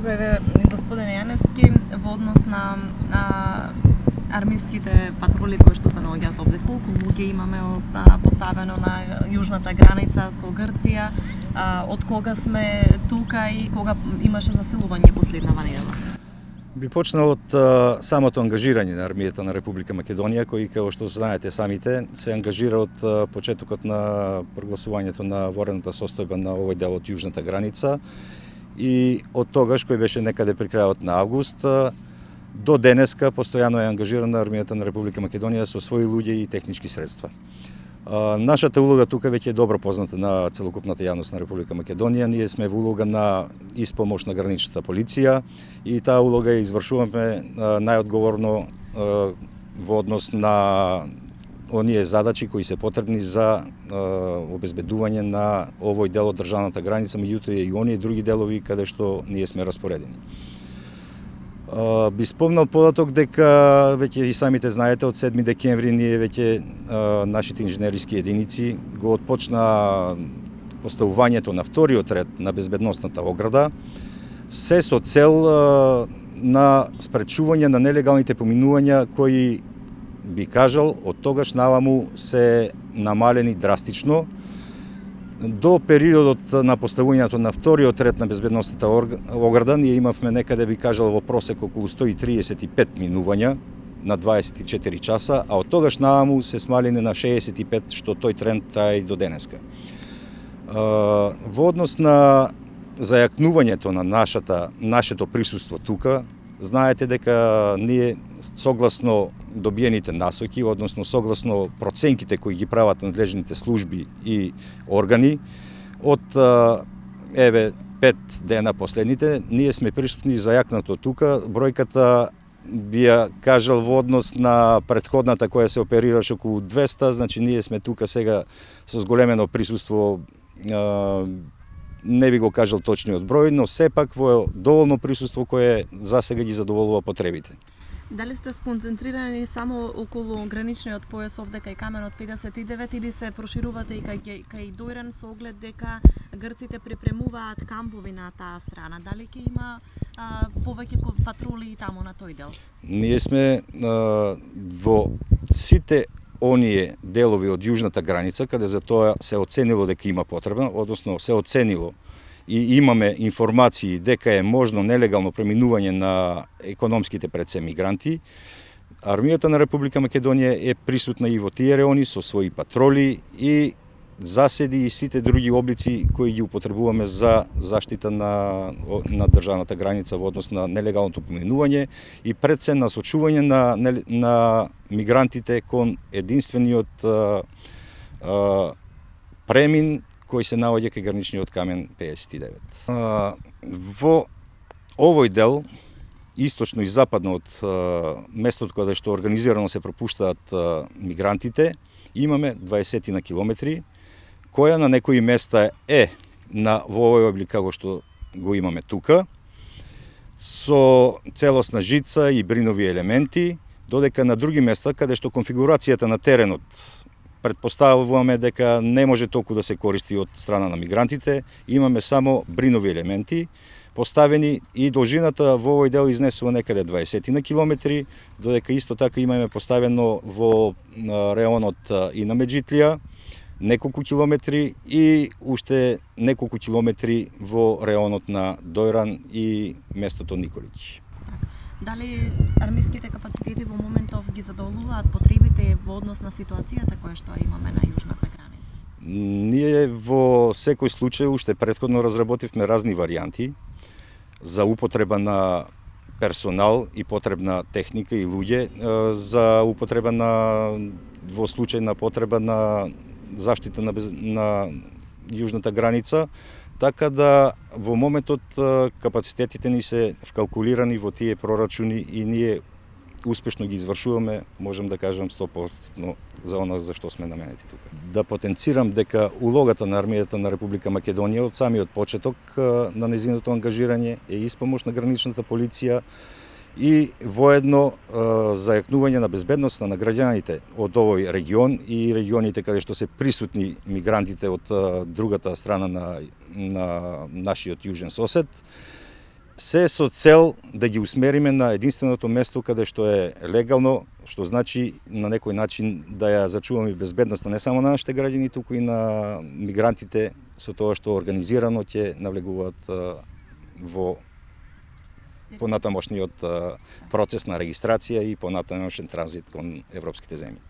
Добро еве господин Јаневски, во однос на армиските патрули кои што се наоѓаат овде, колку луѓе имаме поставено на јужната граница со Грција, од кога сме тука и кога имаше засилување последнава недела? Би почнал од самото ангажирање на армијата на Република Македонија, кој, како што знаете самите, се ангажира од почетокот на прогласувањето на ворената состојба на овој дел од јужната граница и од тогаш, кој беше некаде при крајот на август, до денеска постојано е ангажирана армијата на Република Македонија со своји луѓе и технички средства. Нашата улога тука веќе е добро позната на целокупната јавност на Република Македонија. Ние сме во улога на испомош на граничната полиција и таа улога ја извршуваме најодговорно во однос на оние задачи кои се потребни за обезбедување на овој дел од државната граница, меѓутоа и оние други делови каде што ние сме распоредени. Би спомнал податок дека веќе и самите знаете, од 7 декември ние веќе нашите инженериски единици го отпочна поставувањето на вториот ред на безбедносната ограда, се со цел на спречување на нелегалните поминувања кои, би кажал, од тогаш наваму се намалени драстично. До периодот на поставувањето на вториот ред на безбедносната ограда, ние имавме некаде, би кажал, во просек околу 135 минувања на 24 часа, а од тогаш наваму се смалени на 65, што тој тренд трае и до денеска. Во однос на зајакнувањето на нашето присуство тука, знаете дека ние согласно добиените насоки, односно согласно проценките кои ги прават надлежните служби и органи, од 5 дена последните, ние сме присутни зајакнато тука. Бројката би ја кажал во однос на претходната која се оперираше околу 200, значи ние сме тука сега со зголемено присуство, не би го кажал точниот број, но сепак во доволно присуство кое за сега ги задоволува потребите. Дали сте сконцентрирани само околу граничниот појас овде кај Каменот 59 или се проширувате и кај Дојран со оглед дека грците припремуваат кампови на таа страна? Дали ќе има повеќе патрули и таму на тој дел? Ние сме во сите оние делови од јужната граница, каде за тоа се оценило дека има потреба, односно се оценило и имаме информации дека е можно нелегално преминување на економските предсе мигранти, армијата на Република Македонија е присутна и во тие реони со своји патроли и заседи и сите други облици кои ги употребуваме за заштита на државната граница во однос на нелегалното преминување и пред се насочување на мигрантите кон единствениот премин кој се наоѓа кај граничниот камен 59. Во овој дел, источно и западно од местото каде што организирано се пропуштаат мигрантите, имаме 20 на километри, која на некои места е во овој облик како што го имаме тука, со целосна жица и бринови елементи, додека на други места каде што конфигурацијата на теренот предпоставуваме дека не може толку да се користи од страна на мигрантите, имаме само бринови елементи поставени и должината во овој дел изнесува некаде 20 на километри, додека исто така имаме поставено во реонот и на Меджитлија неколку километри и уште неколку километри во реонот на Дојран и местото Николиќ. Дали армиските капацитети во моментов ги задоволуваат потребите во однос на ситуацијата која што имаме на јужната граница? Ние во секој случај уште претходно разработивме разни варијанти за употреба на персонал и потребна техника и луѓе за употреба во случај на потреба на заштита на јужната граница, така да во моментот капацитетите ни се вкалкулирани во тие прорачуни и ние успешно ги извршуваме, можем да кажам 100% за она за што сме наменети тука. Да потенцирам дека улогата на армијата на Република Македонија од самиот почеток на незиното ангажирање е испомош на граничната полиција и воедно зајакнување на безбедноста на граѓаните од овој регион и регионите каде што се присутни мигрантите од другата страна на нашиот јужен сосед се со цел да ги усмериме на единственото место каде што е легално, што значи на некој начин да ја зачуваме безбедноста не само на нашите граѓани, туку и на мигрантите со тоа што организирано ќе навлегуваат во понатамошниот процес на регистрација и понатамошен транзит кон европските земји.